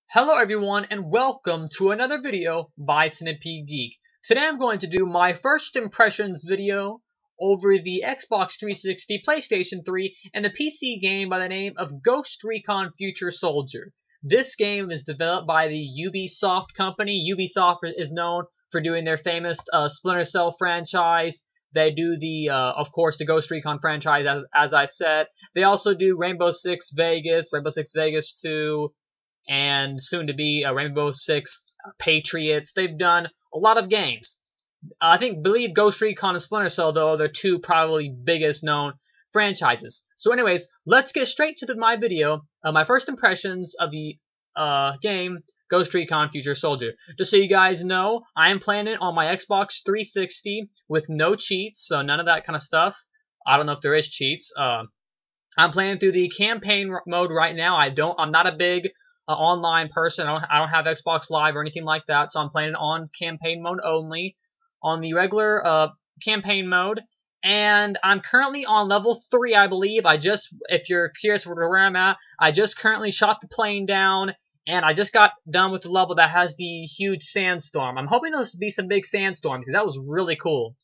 Hello everyone and welcome to another video by Snippy Geek. Today I'm going to do my first impressions video over the Xbox 360, PlayStation 3, and the PC game by the name of Ghost Recon Future Soldier. This game is developed by the Ubisoft company. Ubisoft is known for doing their famous Splinter Cell franchise. They do of course, the Ghost Recon franchise, as I said. They also do Rainbow Six Vegas, Rainbow Six Vegas 2, and soon to be Rainbow Six Patriots. They've done a lot of games. Believe Ghost Recon and Splinter Cell, though, are the two probably biggest known franchises. So anyways, let's get straight to my video, my first impressions of the game Ghost Recon Future Soldier. Just so you guys know, I am playing it on my Xbox 360 with no cheats, so none of that kind of stuff. I don't know if there is cheats. I'm playing through the campaign mode right now. I'm not a big online person. I don't have Xbox Live or anything like that, so I'm playing it on campaign mode only, on the regular campaign mode. And I'm currently on level 3, I believe. If you're curious where I'm at, I just currently shot the plane down, and I just got done with the level that has the huge sandstorm. I'm hoping there'll be some big sandstorms, because that was really cool.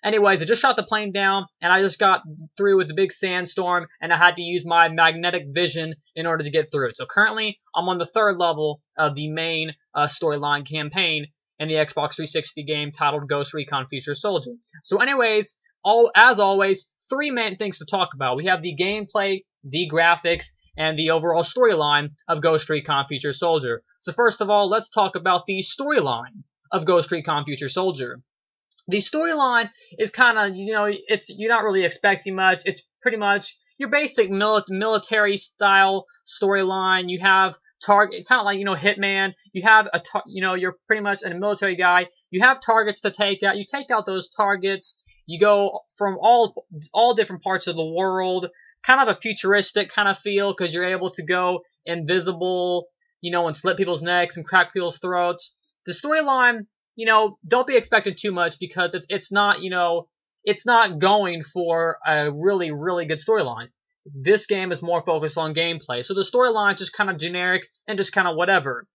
Anyways, I just shot the plane down, and I just got through with the big sandstorm, and I had to use my magnetic vision in order to get through it. So currently, I'm on the 3rd level of the main storyline campaign in the Xbox 360 game titled Ghost Recon Future Soldier. So anyways, as always, 3 main things to talk about. We have the gameplay, the graphics, and the overall storyline of Ghost Recon Future Soldier. So first of all, let's talk about the storyline of Ghost Recon Future Soldier. The storyline is kind of, you're not really expecting much. It's pretty much your basic military style storyline. You have target, kind of like, Hitman. You have you're pretty much a military guy. You have targets to take out. You take out those targets. You go from all different parts of the world. Kind of a futuristic kind of feel, because you're able to go invisible, and slit people's necks and crack people's throats. The storyline, don't be expecting too much, because it's not, it's not going for a really, really good storyline. This game is more focused on gameplay. So the storyline is just kind of generic and just kind of whatever.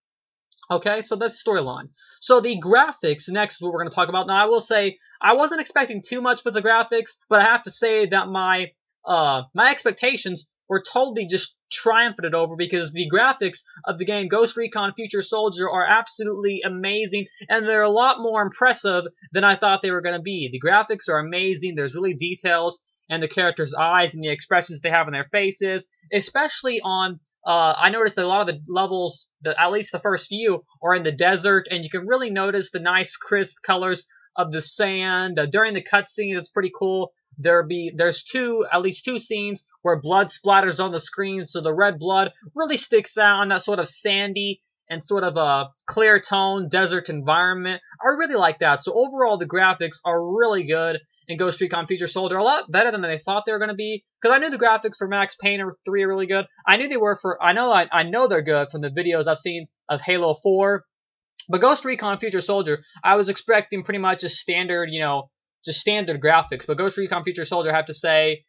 Okay, so that's the storyline. So the graphics, next, what we're going to talk about. Now, I will say, I wasn't expecting too much with the graphics, but I have to say that my expectations were totally just triumphed over, because the graphics of the game Ghost Recon Future Soldier are absolutely amazing, and they're a lot more impressive than I thought they were going to be. The graphics are amazing. There's really details in the characters' eyes and the expressions they have in their faces, especially on I noticed that a lot of the levels, at least the first few, are in the desert, and you can really notice the nice crisp colors of the sand. During the cutscenes, it's pretty cool. There's at least two scenes where blood splatters on the screen, so the red blood really sticks out in that sort of sandy and sort of a clear tone desert environment. I really like that. So overall, the graphics are really good in Ghost Recon Future Soldier. A lot better than they thought they were going to be, because I knew the graphics for Max Payne 3 are really good. I knew they were I know they're good from the videos I've seen of Halo 4. But Ghost Recon Future Soldier, I was expecting pretty much a standard, just standard graphics. But Ghost Recon Future Soldier, I have to say,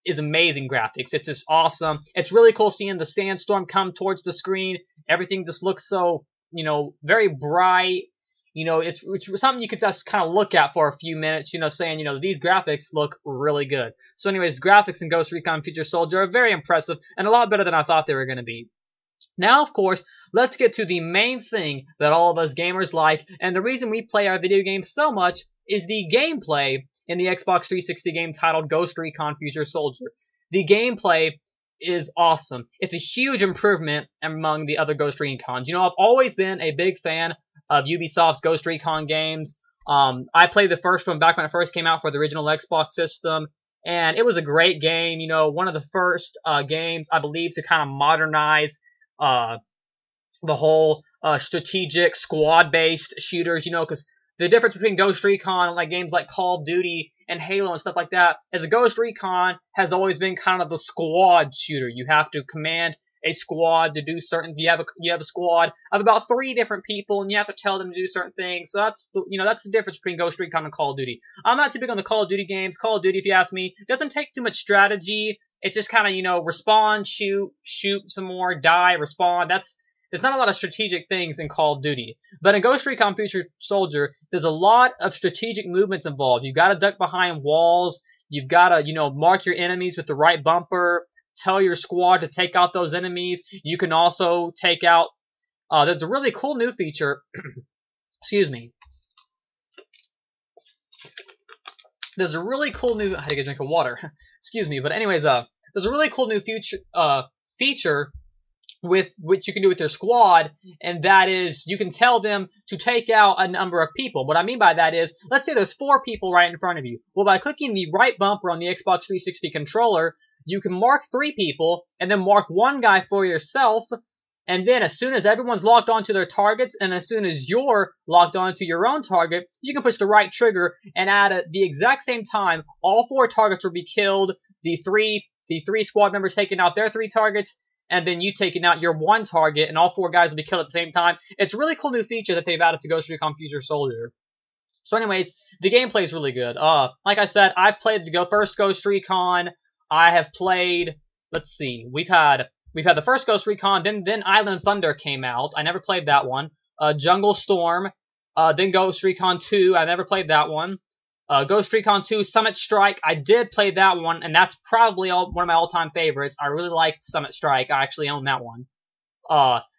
is amazing graphics. It's just awesome. It's really cool seeing the sandstorm come towards the screen. Everything just looks so, very bright. It's something you could just kind of look at for a few minutes, saying, these graphics look really good. So anyways, graphics in Ghost Recon Future Soldier are very impressive and a lot better than I thought they were going to be. Now, of course, let's get to the main thing that all of us gamers like, and the reason we play our video games so much is the gameplay in the Xbox 360 game titled Ghost Recon Future Soldier. The gameplay is awesome. It's a huge improvement among the other Ghost Recons. I've always been a big fan of Ubisoft's Ghost Recon games. I played the first one back when it first came out for the original Xbox system, and it was a great game. One of the first games, I believe, to kind of modernize the whole strategic squad-based shooters, because the difference between Ghost Recon and games like Call of Duty and Halo and stuff like that is a Ghost Recon has always been kind of the squad shooter. You have to command a squad to do certain. You have a squad of about 3 different people, and you have to tell them to do certain things. So that's the difference between Ghost Recon and Call of Duty. I'm not too big on the Call of Duty games. Call of Duty, if you ask me, doesn't take too much strategy. It's just kind of respawn, shoot some more, die, respawn. there's not a lot of strategic things in Call of Duty. But in Ghost Recon Future Soldier, there's a lot of strategic movements involved. You've got to duck behind walls. You've got to, mark your enemies with the right bumper. Tell your squad to take out those enemies. You can also take out, there's a really cool new feature. Excuse me. There's a really cool new, I had to get a drink of water. Excuse me. But anyways, there's a really cool new feature with which you can do with your squad, and that is you can tell them to take out a number of people. What I mean by that is, let's say there's 4 people right in front of you. Well, by clicking the right bumper on the Xbox 360 controller, you can mark 3 people, and then mark 1 guy for yourself, and then as soon as everyone's locked onto their targets, and as soon as you're locked onto your own target, you can push the right trigger, and at the exact same time, all 4 targets will be killed, the three squad members taking out their 3 targets, and then you taking out your 1 target, and all 4 guys will be killed at the same time. It's a really cool new feature that they've added to Ghost Recon Future Soldier. So anyways, the gameplay is really good. Like I said, I've played the first Ghost Recon. I have played, let's see, we've had the first Ghost Recon, then Island Thunder came out. I never played that one. Jungle Storm, then Ghost Recon 2. I never played that one. Ghost Recon 2 Summit Strike, I did play that one, and that's probably one of my all-time favorites. I really liked Summit Strike. I actually own that one.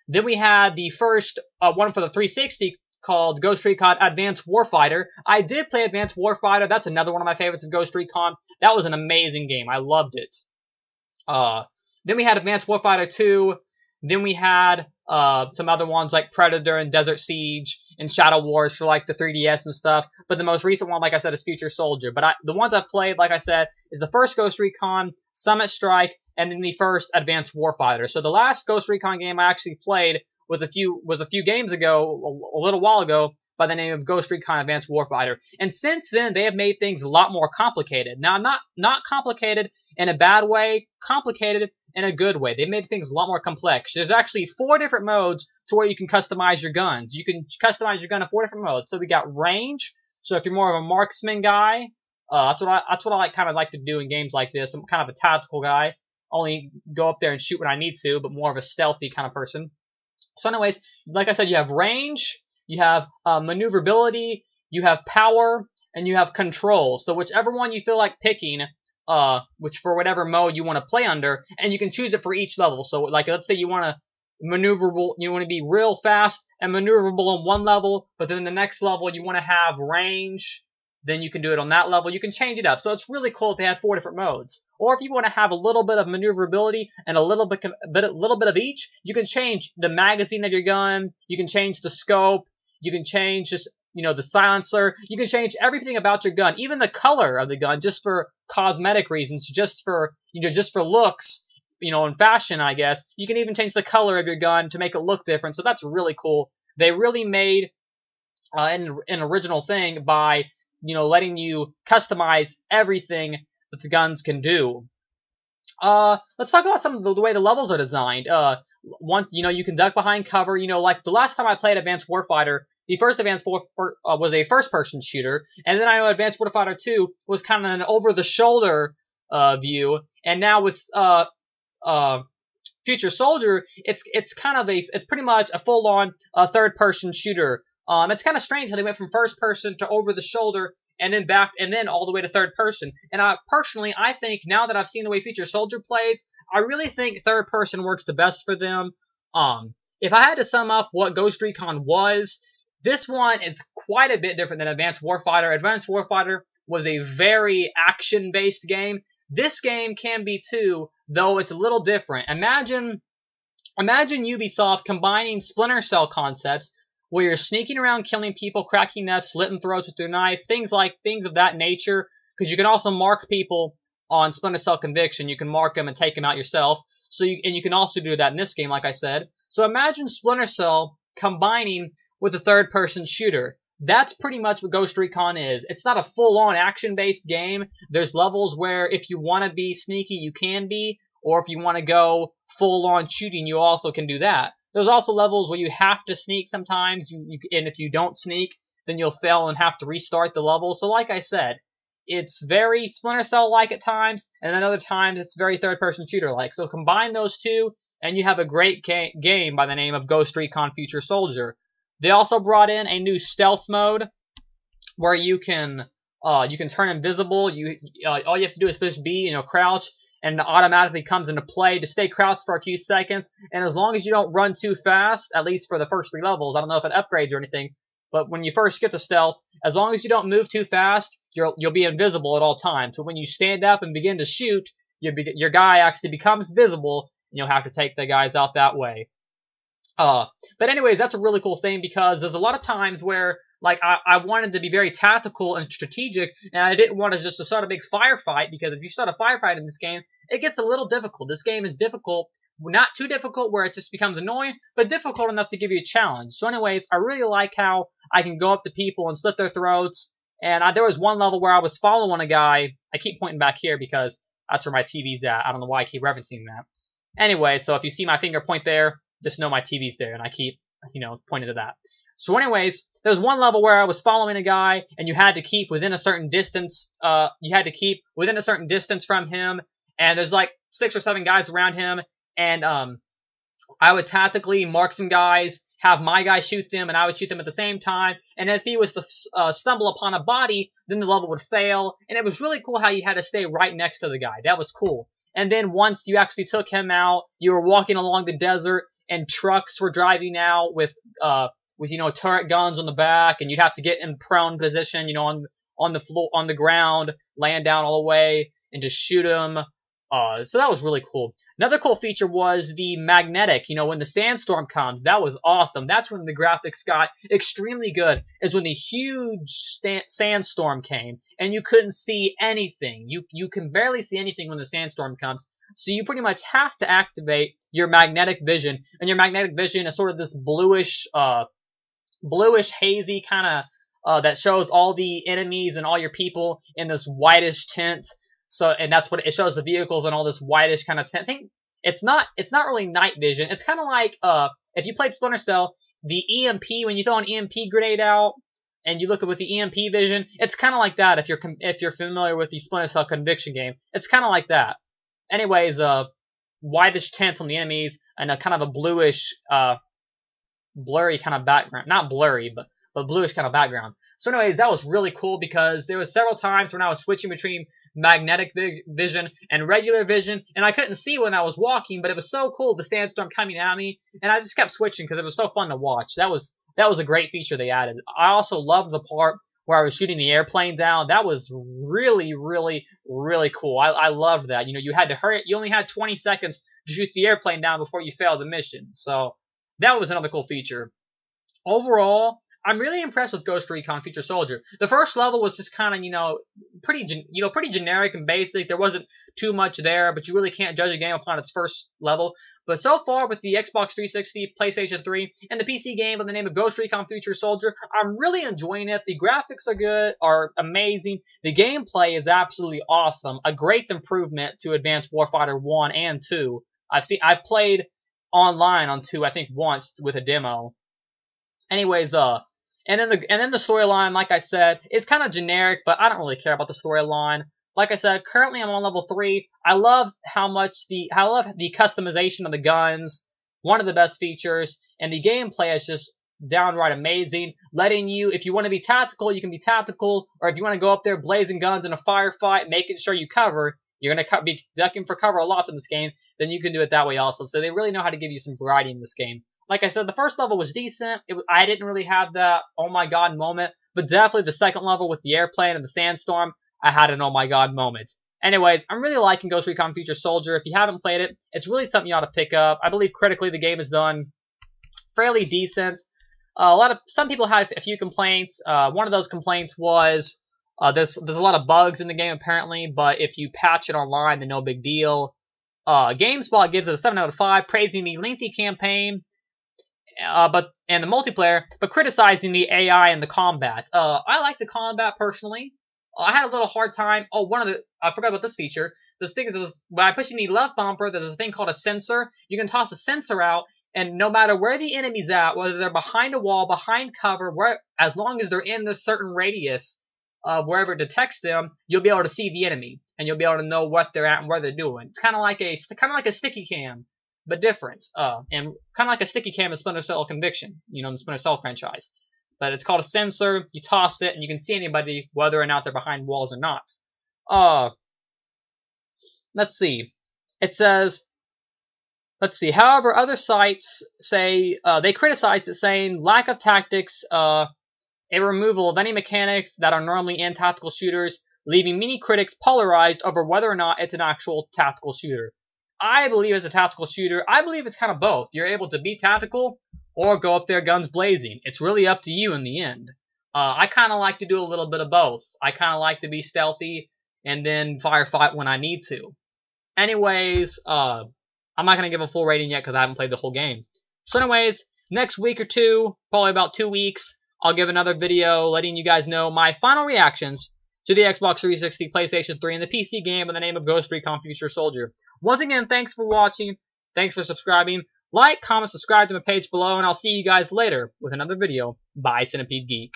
Then we had the first one for the 360 called Ghost Recon Advanced Warfighter. I did play Advanced Warfighter. That's another one of my favorites of Ghost Recon. That was an amazing game. I loved it. Then we had Advanced Warfighter 2. Then we had some other ones like Predator and Desert Siege and Shadow Wars for like the 3DS and stuff. But the most recent one, like I said, is Future Soldier. But the ones I've played, like I said, is the first Ghost Recon, Summit Strike, and then the first Advanced Warfighter. So the last Ghost Recon game I actually played was a few games ago, a little while ago, by the name of Ghost Recon Advanced Warfighter. And since then, they have made things a lot more complicated. Now, not complicated in a bad way, complicated in a good way. They made things a lot more complex. There's actually 4 different modes to where you can customize your guns. You can customize your gun in 4 different modes. So we got range. So if you're more of a marksman guy, that's what I kind of like to do in games like this. I'm kind of a tactical guy. Only go up there and shoot when I need to, but more of a stealthy kind of person. So anyways, like I said, you have range, you have maneuverability, you have power, and you have control. So whichever one you feel like picking, which for whatever mode you want to play under, and you can choose it for each level. So like let's say you want to maneuverable, you want to be real fast and maneuverable on one level, but then the next level you want to have range, then you can do it on that level. You can change it up. So it's really cool if they had 4 different modes. Or if you want to have a little bit of maneuverability and a little bit of each, you can change the magazine of your gun. You can change the scope. You can change just, the silencer. You can change everything about your gun, even the color of the gun, just for cosmetic reasons, just for looks, and fashion, I guess. You can even change the color of your gun to make it look different. So that's really cool. They really made an original thing by letting you customize everything that the guns can do. Let's talk about some of the way the levels are designed. You can duck behind cover. Like the last time I played Advanced Warfighter, the first Advanced Warfighter was a first-person shooter, and then I know Advanced Warfighter 2 was kind of an over-the-shoulder view, and now with Future Soldier, it's pretty much a full-on third-person shooter. It's kind of strange how they went from first person to over the shoulder and then back and then all the way to third person. And personally, I think now that I've seen the way Future Soldier plays, I really think third person works the best for them. If I had to sum up what Ghost Recon was, this one is quite a bit different than Advanced Warfighter. Advanced Warfighter was a very action-based game. This game can be too, though it's a little different. Imagine Ubisoft combining Splinter Cell concepts where you're sneaking around killing people, cracking necks, slitting throats with your knife, things of that nature, because you can also mark people on Splinter Cell Conviction. You can mark them and take them out yourself. And you can also do that in this game, like I said. So imagine Splinter Cell combining with a third-person shooter. That's pretty much what Ghost Recon is. It's not a full-on action-based game. There's levels where if you want to be sneaky, you can be, or if you want to go full-on shooting, you also can do that. There's also levels where you have to sneak sometimes, and if you don't sneak, then you'll fail and have to restart the level. So like I said, it's very Splinter Cell-like at times, and then other times it's very third-person shooter-like. So combine those two, and you have a great game by the name of Ghost Recon Future Soldier. They also brought in a new stealth mode where you can turn invisible. All you have to do is push B, crouch, and it automatically comes into play. To stay crouched for a few seconds, and as long as you don't run too fast, at least for the first 3 levels, I don't know if it upgrades or anything, but when you first get to stealth, as long as you don't move too fast, you'll be invisible at all times. So when you stand up and begin to shoot, your guy actually becomes visible, and you'll have to take the guys out that way. But anyways, that's a really cool thing because there's a lot of times where, like, I wanted to be very tactical and strategic, and I didn't want to just start a big firefight, because if you start a firefight in this game, it gets a little difficult. This game is difficult, not too difficult where it just becomes annoying, but difficult enough to give you a challenge. So anyways, I really like how I can go up to people and slit their throats, and there was one level where I was following a guy. I keep pointing back here because that's where my TV's at. I don't know why I keep referencing that. Anyway, so if you see my finger point there, just know my TV's there, and I keep, pointing to that. So anyways, there's one level where I was following a guy, and you had to keep within a certain distance. From him, and there's like 6 or 7 guys around him, and I would tactically mark some guys, have my guy shoot them, and I would shoot them at the same time. And if he was to stumble upon a body, then the level would fail. And it was really cool how you had to stay right next to the guy. That was cool. And then once you actually took him out, you were walking along the desert, and trucks were driving out with turret guns on the back, and you'd have to get in prone position, on the floor, on the ground, land down all the way, and just shoot them. So that was really cool. Another cool feature was the magnetic. When the sandstorm comes, that was awesome. That's when the graphics got extremely good. Is when the huge sandstorm came, and you couldn't see anything. You can barely see anything when the sandstorm comes. So you pretty much have to activate your magnetic vision, and your magnetic vision is sort of this bluish, hazy kind of that shows all the enemies and all your people in this whitish tint. So, and that's what it shows, the vehicles in all this whitish kind of tint. I think it's not really night vision. It's kind of like if you played Splinter Cell, the EMP, when you throw an EMP grenade out and you look at with the EMP vision, it's kind of like that. If you're familiar with the Splinter Cell Conviction game, it's kind of like that. Anyways, whitish tint on the enemies and a kind of a bluish, blurry kind of background. Not blurry, but bluish kind of background. So anyways, that was really cool because there was several times when I was switching between magnetic vision and regular vision, and I couldn't see when I was walking, but it was so cool, the sandstorm coming at me, and I just kept switching because it was so fun to watch. That was a great feature they added. I also loved the part where I was shooting the airplane down. That was really, really, really cool. I loved that. You had to hurry. You only had 20 seconds to shoot the airplane down before you failed the mission. So that was another cool feature. Overall, I'm really impressed with Ghost Recon Future Soldier. The first level was just kind of, pretty generic and basic. There wasn't too much there, but you really can't judge a game upon its first level. But so far with the Xbox 360, PlayStation 3, and the PC game by the name of Ghost Recon Future Soldier, I'm really enjoying it. The graphics are amazing. The gameplay is absolutely awesome. A great improvement to Advanced Warfighter 1 and 2. I've played online on 2, I think once with a demo. Anyways, and then the storyline, like I said, is kind of generic, but I don't really care about the storyline. Like I said, currently I'm on level 3. I love the customization of the guns, one of the best features, and the gameplay is just downright amazing. Letting you, if you want to be tactical, you can be tactical, or if you want to go up there blazing guns in a firefight, making sure you cover, you're going to be ducking for cover a lot in this game, then you can do it that way also. So they really know how to give you some variety in this game. Like I said, the first level was decent. I didn't really have that oh my god moment, but definitely the second level with the airplane and the sandstorm, I had an oh my god moment. Anyways, I'm really liking Ghost Recon Future Soldier. If you haven't played it, it's really something you ought to pick up. I believe critically the game is done fairly decent. Some people had a few complaints. One of those complaints was there's a lot of bugs in the game apparently, but if you patch it online, then no big deal. GameSpot gives it a 7 out of 5, praising the lengthy campaign. And the multiplayer, but criticizing the AI and the combat. I like the combat personally. I had a little hard time. I forgot about this feature. This thing is, by pushing the left bumper, there's a thing called a sensor. You can toss a sensor out, and no matter where the enemy's at, whether they're behind a wall, behind cover, as long as they're in this certain radius of wherever it detects them, you'll be able to see the enemy, and you'll be able to know what they're at and where they're doing. It's kind of like a sticky cam. but different. And kind of like a sticky cam in Splinter Cell Conviction, you know, in the Splinter Cell franchise. But it's called a sensor. You toss it, and you can see anybody, whether or not they're behind walls or not. Let's see. It says, let's see. However, other sites say, they criticized it, saying lack of tactics, a removal of any mechanics that are normally in tactical shooters, leaving many critics polarized over whether or not it's an actual tactical shooter. I believe it's a tactical shooter. I believe it's kind of both. You're able to be tactical or go up there guns blazing. It's really up to you in the end. I kind of like to do a little bit of both. I kind of like to be stealthy and then firefight when I need to. Anyways, I'm not going to give a full rating yet because I haven't played the whole game. So anyways, next week or two, probably about 2 weeks, I'll give another video letting you guys know my final reactions to the Xbox 360, PlayStation 3, and the PC game in the name of Ghost Recon Future Soldier. Once again, thanks for watching. Thanks for subscribing. Like, comment, subscribe to my page below, and I'll see you guys later with another video by Centipede Geek.